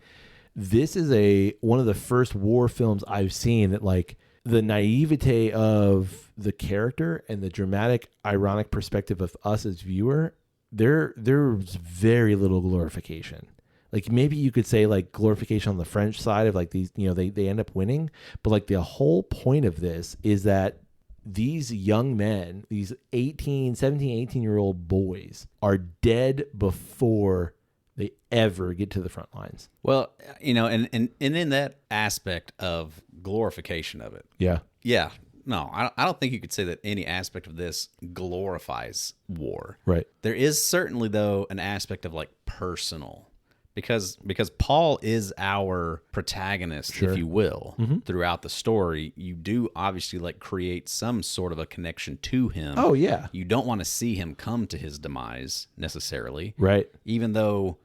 this is one of the first war films I've seen that like the naivete of the character and the dramatic, ironic perspective of us as viewer, there's very little glorification. Like maybe you could say like glorification on the French side of like these, you know, they end up winning, but like the whole point of this is that these young men, these 18-year-old boys are dead before they ever get to the front lines. Well, you know, and in that aspect of glorification of it. Yeah. Yeah. No, I don't think you could say that any aspect of this glorifies war. Right. There is certainly, though, an aspect of like personal, because Paul is our protagonist, Sure. if you will, throughout the story. You do obviously like create some sort of a connection to him. Oh yeah. You don't want to see him come to his demise necessarily. Right. Even though,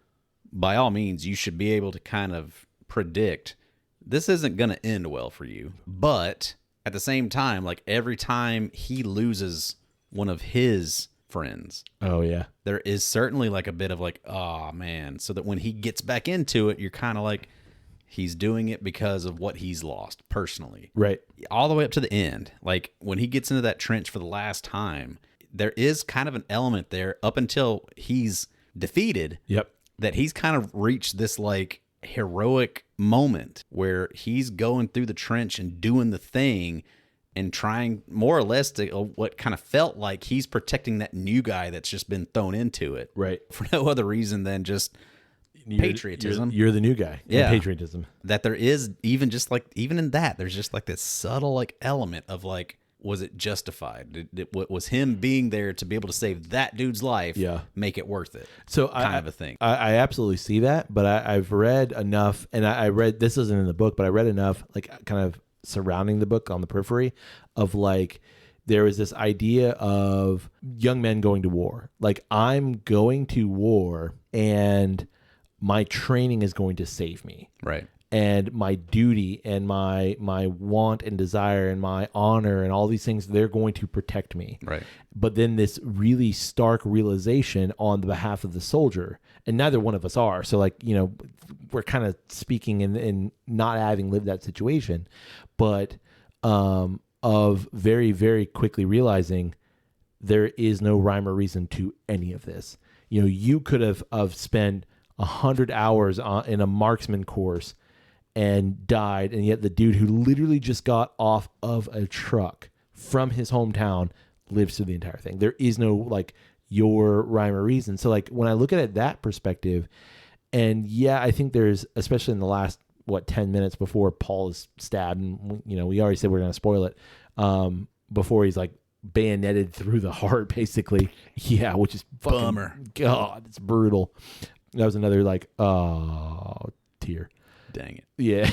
by all means, you should be able to kind of predict this isn't going to end well for you. But at the same time, like every time he loses one of his friends, Oh yeah. there is certainly like a bit of like, oh man. So that when he gets back into it, you're kind of like, he's doing it because of what he's lost personally. Right. All the way up to the end. Like when he gets into that trench for the last time, there is kind of an element there up until he's defeated. Yep. That he's kind of reached this like heroic moment where he's going through the trench and doing the thing and trying more or less to what kind of felt like he's protecting that new guy that's just been thrown into it. Right. For no other reason than just patriotism. You're the new guy. Yeah. Patriotism. That there is even in that, there's just like this subtle like element of like, was it justified? What was him being there to be able to save that dude's life? Yeah. Make it worth it. So kind of a thing. I absolutely see that, but I've read enough, and I read, this isn't in the book, but I read enough, like kind of surrounding the book on the periphery of like, there is this idea of young men going to war. Like I'm going to war and my training is going to save me. Right. And my duty and my want and desire and my honor and all these things, they're going to protect me. Right. But then this really stark realization on the behalf of the soldier, and neither one of us are. So like, you know, we're kind of speaking in not having lived that situation, but of very, very quickly realizing there is no rhyme or reason to any of this. You know, you could have spent 100 hours in a marksman course and died, and yet the dude who literally just got off of a truck from his hometown lives through the entire thing. There is no like your rhyme or reason. So like when I look at it that perspective, and yeah, I think there's, especially in the last 10 minutes before Paul is stabbed, and you know, we already said we're going to spoil it, before he's like bayoneted through the heart basically. Yeah, which is fucking, Bummer. God, it's brutal. That was another like, oh, tear. Dang it. Yeah.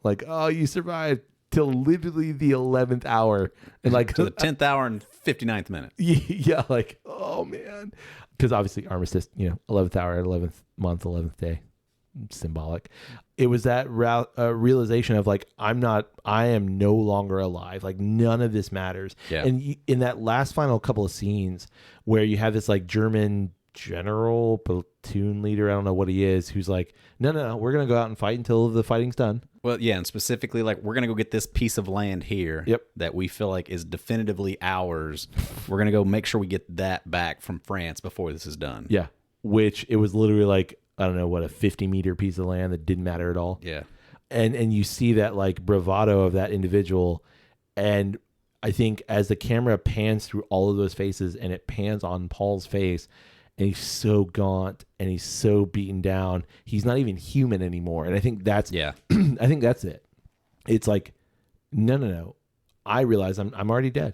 Like, oh, you survived till literally the 11th hour. And like to the 10th hour and 59th minute. Yeah, like, oh man. Because obviously armistice, you know, 11th hour, 11th month, 11th day. Symbolic. It was that realization of like, I am no longer alive. Like none of this matters. Yeah. And in that last final couple of scenes where you have this like German general, platoon leader, I don't know what he is, who's like, no, we're going to go out and fight until the fighting's done. Well, yeah, and specifically, like, we're going to go get this piece of land here that we feel like is definitively ours. We're going to go make sure we get that back from France before this is done. Yeah, which it was literally like, I don't know what, a 50-meter piece of land that didn't matter at all. Yeah. And you see that like bravado of that individual. And I think as the camera pans through all of those faces and it pans on Paul's face, and he's so gaunt and he's so beaten down, he's not even human anymore. And I think that's, I think that's it. It's like, no. I realize I'm already dead.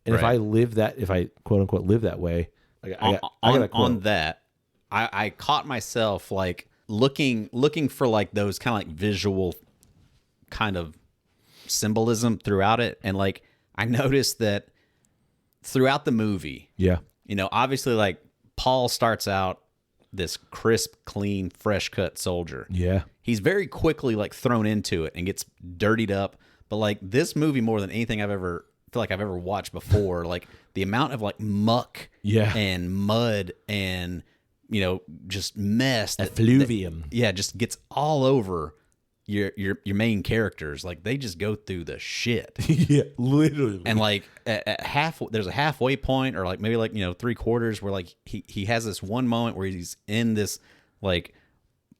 And if I live that, if I quote unquote live that way, I got on that, I caught myself like looking for like those kind of like visual kind of symbolism throughout it. And like, I noticed that throughout the movie, obviously like Paul starts out this crisp, clean, fresh cut soldier. Yeah. He's very quickly like thrown into it and gets dirtied up. But like this movie, more than anything I've ever watched before, like the amount of like muck and mud and, just mess. Effluvium. Just gets all over your main characters. Like they just go through the shit. Yeah, literally. And like at there's a halfway point, or like maybe like 3/4 where like he has this one moment where he's in this like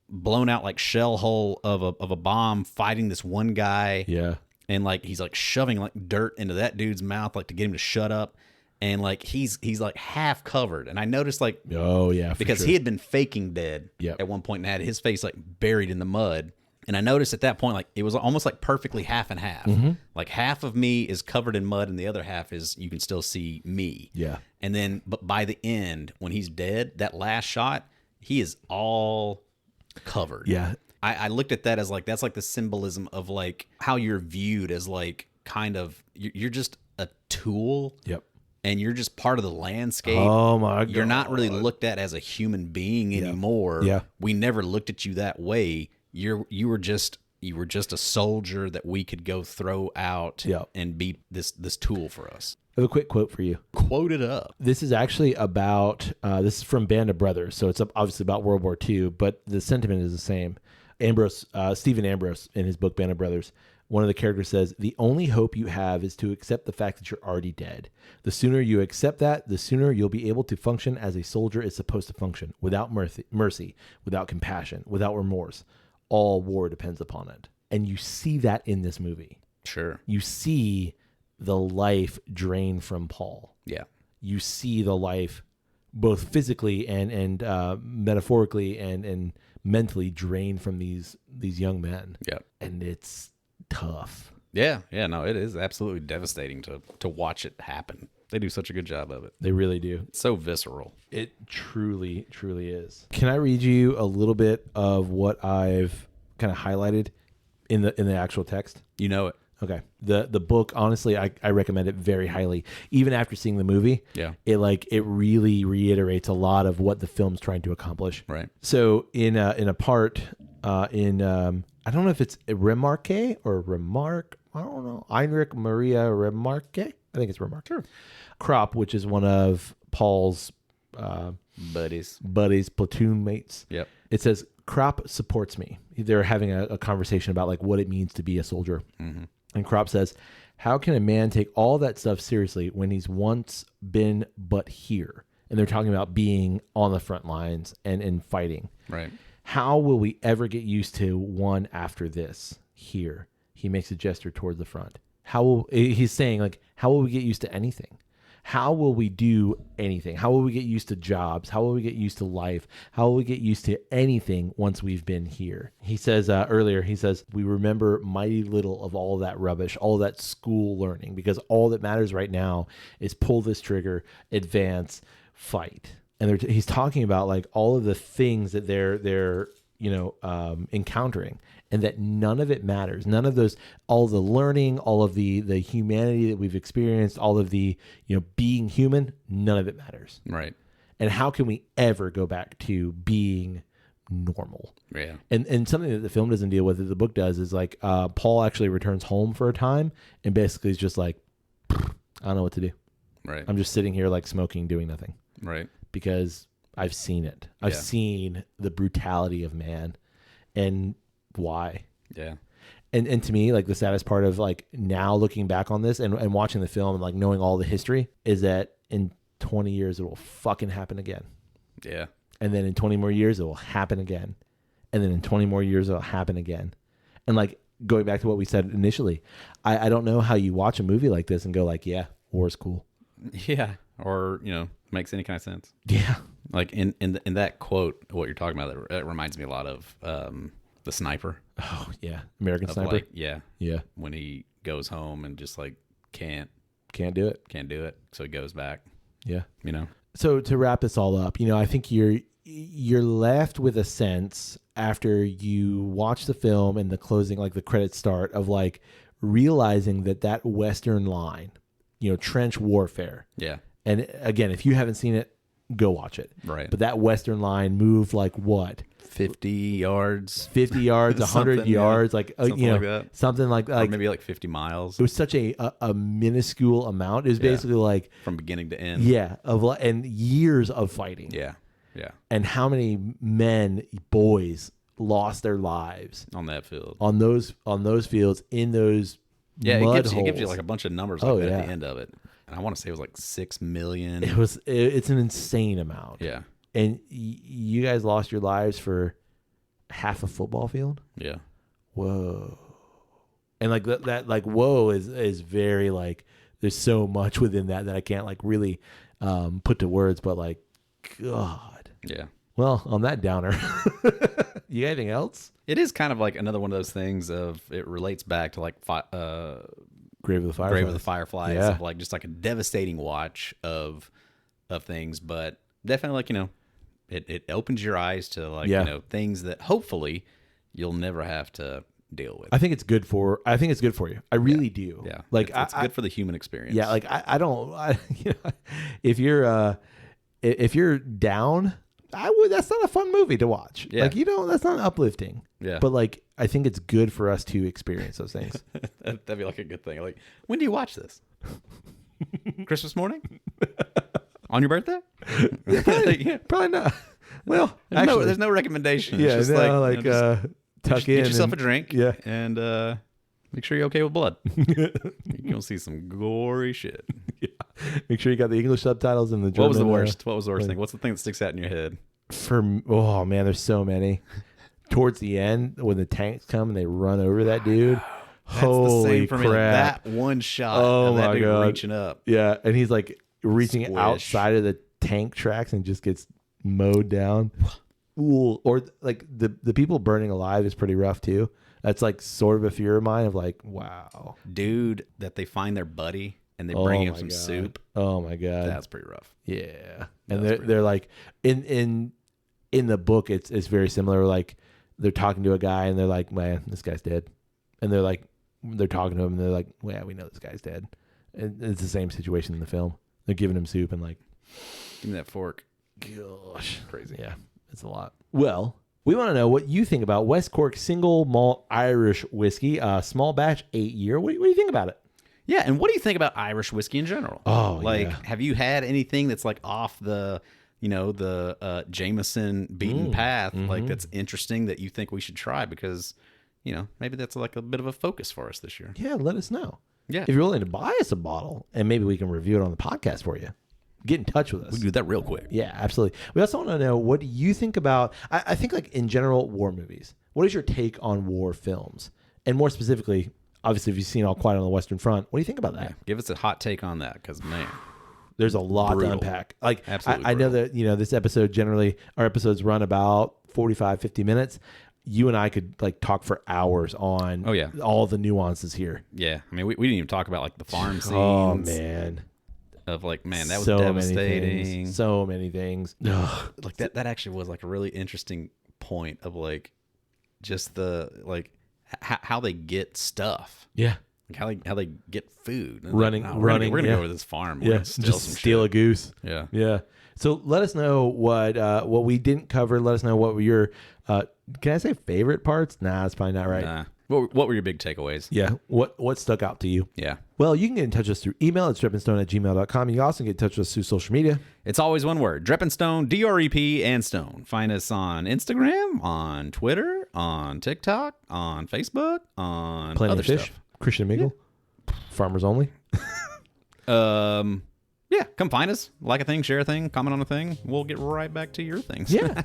blown out like shell hole of a bomb fighting this one guy. Yeah. And like he's like shoving like dirt into that dude's mouth like to get him to shut up. And like he's like half covered. And I noticed like because he had been faking dead at one point and had his face like buried in the mud. And I noticed at that point, like, it was almost like perfectly half and half. Mm-hmm. Like half of me is covered in mud and the other half is, you can still see me. Yeah. And then, but by the end, when he's dead, that last shot, he is all covered. Yeah. I looked at that as like, that's like the symbolism of like how you're viewed as like kind of, you're just a tool. Yep. And you're just part of the landscape. Oh my God. You're not really looked at as a human being anymore. Yeah. We never looked at you that way. You were just a soldier that we could go throw out and be this tool for us. I have a quick quote for you. Quote it up. This is actually about, this is from Band of Brothers, so it's obviously about World War II, but the sentiment is the same. Stephen Ambrose, in his book Band of Brothers, one of the characters says, "The only hope you have is to accept the fact that you're already dead. The sooner you accept that, the sooner you'll be able to function as a soldier is supposed to function, without mercy, without compassion, without remorse. All war depends upon it." And you see that in this movie. Sure. You see the life drain from Paul. Yeah. You see the life both physically and metaphorically and mentally drain from these young men. Yeah. And it's tough. Yeah. Yeah. No, it is absolutely devastating to watch it happen. They do such a good job of it. They really do. It's so visceral. It truly, truly is. Can I read you a little bit of what I've kind of highlighted in the actual text? You know it. Okay. The book, honestly, I recommend it very highly. Even after seeing the movie, it really reiterates a lot of what the film's trying to accomplish. Right. So in a part I don't know if it's Remarque or Remarque. I don't know. Heinrich Maria Remarque. I think it's Remarque. Sure. Krop, which is one of Paul's buddies, platoon mates. Yep. It says, "Krop supports me." They're having a conversation about like what it means to be a soldier. Mm-hmm. And Krop says, "How can a man take all that stuff seriously when he's once been but here?" And they're talking about being on the front lines and fighting. Right. "How will we ever get used to one after this here?" He makes a gesture toward the front. He's saying like, how will we get used to anything? How will we do anything? How will we get used to jobs? How will we get used to life? How will we get used to anything once we've been here? He says earlier, "We remember mighty little of all that rubbish, all that school learning, because all that matters right now is pull this trigger, advance, fight." And he's talking about like all of the things that they're encountering, and that none of it matters. None of those, all the learning, all of the humanity that we've experienced, all of the, being human, none of it matters. Right. And how can we ever go back to being normal? Yeah. And something that the film doesn't deal with, that the book does, is like Paul actually returns home for a time and basically is just like, I don't know what to do. Right. I'm just sitting here like smoking, doing nothing. Right. Because I've seen it. I've seen the brutality of man and why. Yeah. And to me, like the saddest part of like now looking back on this and watching the film and like knowing all the history is that in 20 years it will fucking happen again. Yeah. And then in 20 more years, it will happen again. And then in 20 more years, it'll happen again. And like going back to what we said initially, I don't know how you watch a movie like this and go like, yeah, war's cool. Yeah. Or, makes any kind of sense. Yeah. Like in that quote, what you're talking about, that reminds me a lot of The Sniper. Oh, yeah. American Sniper. Like, yeah. Yeah. When he goes home and just like can't do it. Can't do it. So he goes back. Yeah. So to wrap this all up, I think you're left with a sense after you watch the film and the closing, like the credits start, of like realizing that Western line, trench warfare. Yeah. And again, if you haven't seen it, go watch it. Right. But that Western line moved like what? 50 yards. 50 yards, 100 yards, like something like that. Something like or maybe like 50 miles. It was such a minuscule amount. It was basically like from beginning to end. Yeah, and years of fighting. Yeah. Yeah. And how many boys lost their lives on that field, on those fields, in those mud it gives you like a bunch of numbers like that at the end of it. And I want to say it was like 6 million. It's an insane amount. Yeah. And you guys lost your lives for half a football field? Yeah. Whoa. And like that like whoa is very like, there's so much within that I can't like really put to words, but like, God. Yeah. Well, on that downer, you got anything else? It is kind of like another one of those things of, it relates back to like Grave of the Fireflies. Of like just like a devastating watch of things, but definitely like, it opens your eyes to like, things that hopefully you'll never have to deal with. I think it's good for you. I really do. Yeah. Like it's good for the human experience. Yeah. Like I don't, if you're down, that's not a fun movie to watch. Yeah. Like, that's not uplifting. Yeah. But like, I think it's good for us to experience those things. That'd be like a good thing. Like, when do you watch this? Christmas morning? On your birthday? Probably not. Well, there's no recommendation. Yeah, it's just tuck in. Get yourself a drink. Yeah. And make sure you're okay with blood. You're going to see some gory shit. Yeah. Make sure you got the English subtitles and the German. What was the worst? What was the worst thing? What's the thing that sticks out in your head? Oh man, there's so many. Towards the end, when the tanks come and they run over that dude. Holy crap. That one shot. Oh that my dude God. reaching up. Yeah. And he's like reaching Squish. outside of the tank tracks and just gets mowed down. Ooh. Or like the people burning alive is pretty rough too. That's like sort of a fear of mine of like, wow. Dude, that they find their buddy and they bring him some soup. Oh my God. That's pretty rough. Yeah. And they're like in the book it's very similar. Like they're talking to a guy and they're like, man, this guy's dead. And they're talking to him and they're like, well, yeah, we know this guy's dead. And it's the same situation in the film. They're giving him soup and like, give me that fork. Gosh. Crazy. Yeah. It's a lot. Well, we want to know what you think about West Cork single malt Irish whiskey, small batch, 8-year. What do you think about it? Yeah, and what do you think about Irish whiskey in general? Oh, like, yeah. Have you had anything that's like off the, the Jameson beaten path, like that's interesting that you think we should try? Because, maybe that's like a bit of a focus for us this year. Yeah, let us know. Yeah. If you're willing to buy us a bottle and maybe we can review it on the podcast for you. Get in touch with us. We can do that real quick. Yeah, absolutely. We also want to know, what do you think about, I think like in general, war movies. What is your take on war films? And more specifically, obviously, if you've seen All Quiet on the Western Front, what do you think about that? Yeah. Give us a hot take on that, because, man. There's a lot brutal. to unpack. Like, Absolutely I know that, this episode, generally, our episodes run about 45, 50 minutes. You and I could like talk for hours on all the nuances here. Yeah. I mean, we didn't even talk about like the farm scenes. Oh, man. Of like, man, that was so devastating. So many things. Like that actually was like a really interesting point of like just the like how they get stuff. Yeah. Like how they get food. And Running. We're gonna go to this farm. We're gonna steal just some steal shit. a goose. Yeah. Yeah. So let us know what we didn't cover. Let us know what were your can I say favorite parts? Nah, that's probably not right. Nah. What were your big takeaways? Yeah. What stuck out to you? Yeah. Well, you can get in touch with us through email at drippingstone@gmail.com. You can also get in touch with us through social media. It's always one word: Dreppenstone, DREP, and Stone. Find us on Instagram, on Twitter, on TikTok, on Facebook, on Plenty other of Fish, stuff. Christian Mingle, Farmers Only. Yeah, Yeah, come find us. Like a thing, share a thing, comment on a thing. We'll get right back to your things. Yeah.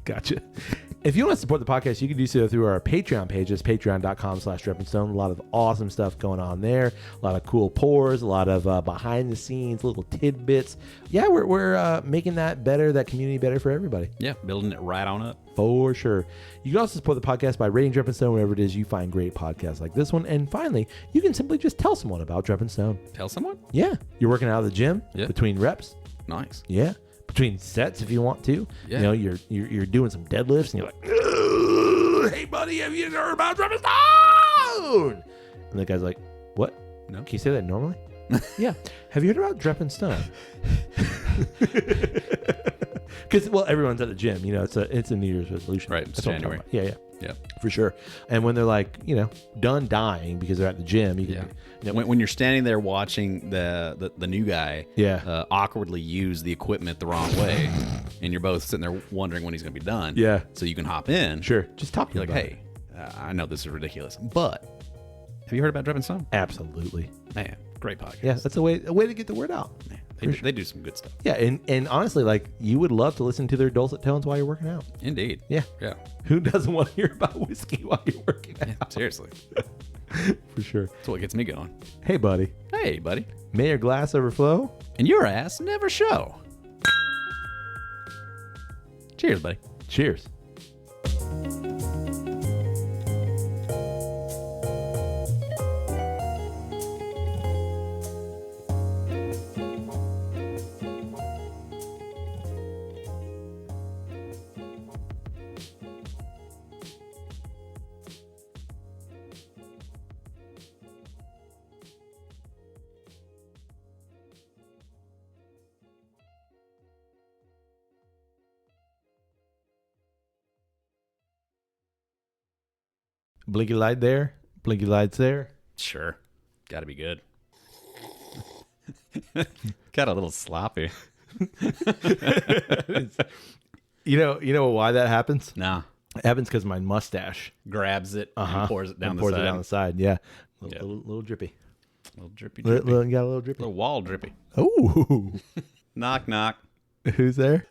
Gotcha. If you want to support the podcast, you can do so through our Patreon page. It's patreon.com/DreppingStone. A lot of awesome stuff going on there. A lot of cool pours, a lot of behind the scenes, little tidbits. Yeah, we're making that better, that community better for everybody. Yeah, building it right on up. For sure. You can also support the podcast by rating Drepping Stone wherever it is you find great podcasts like this one. And finally, you can simply just tell someone about Drepping Stone. Tell someone? Yeah. You're working out of the gym between reps. Nice. Yeah. Between sets if you want to. Yeah. You know, you're doing some deadlifts and you're like, hey buddy, have you heard about Drepping Stone? And the guy's like, what? No. Can you say that normally? Yeah. Have you heard about Drepping Stone? Because, well, everyone's at the gym. You know, it's a New Year's resolution. Right. It's January. Yeah. Yeah. For sure. And when they're like, done dying because they're at the gym. When you're standing there watching the new guy awkwardly use the equipment the wrong way, and you're both sitting there wondering when he's going to be done. Yeah. So you can hop in. Sure. Just talk to You're me like, about hey, I know this is ridiculous, but have you heard about Drepping Stone? Absolutely. Man, great podcast. Yeah, that's a way to get the word out. Man, they do some good stuff. Yeah, and honestly, like, you would love to listen to their dulcet tones while you're working out. Indeed. Yeah. Yeah. Who doesn't want to hear about whiskey while you're working out? Yeah, seriously. For sure. That's what gets me going. Hey, buddy. Hey, buddy. May your glass overflow. And your ass never show. Cheers, buddy. Cheers. Blinky light there. Blinky lights there. Sure. Got to be good. Got a little sloppy. You know why that happens? Nah. It happens because my mustache Grabs it and pours it down the side. It down the side. Yeah. Little drippy. Little drippy. Got a little drippy. Little wall drippy. Oh. Knock, knock. Who's there?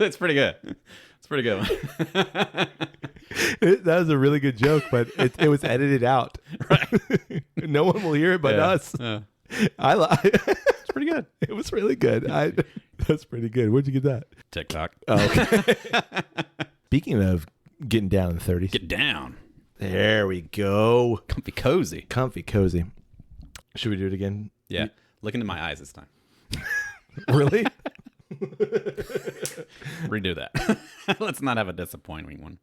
It's pretty good. It's pretty good. That was a really good joke, but it was edited out. Right. No one will hear it but us. I lie. It's pretty good. It was really good. That's pretty good. Where'd you get that? TikTok. Oh, okay. Speaking of getting down in the 30s. Get down. There we go. Comfy cozy. Comfy cozy. Should we do it again? Yeah. Look into my eyes this time. Really? Redo that. Let's not have a disappointing one.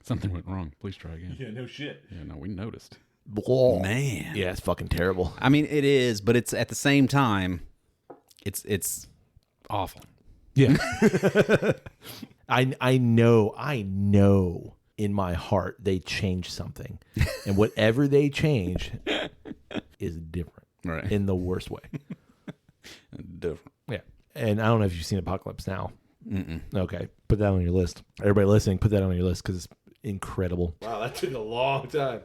Something went wrong. Please try again. Yeah, no shit. Yeah, no, we noticed. Whoa. Man. Yeah, it's fucking terrible. I mean, it is, but it's at the same time, it's awful. Yeah. I know in my heart they changed something. And whatever they change is different. Right. In the worst way. Different. Yeah. And I don't know if you've seen Apocalypse Now. Mm-mm. Okay. Put that on your list. Everybody listening, put that on your list because it's incredible. Wow, that took a long time.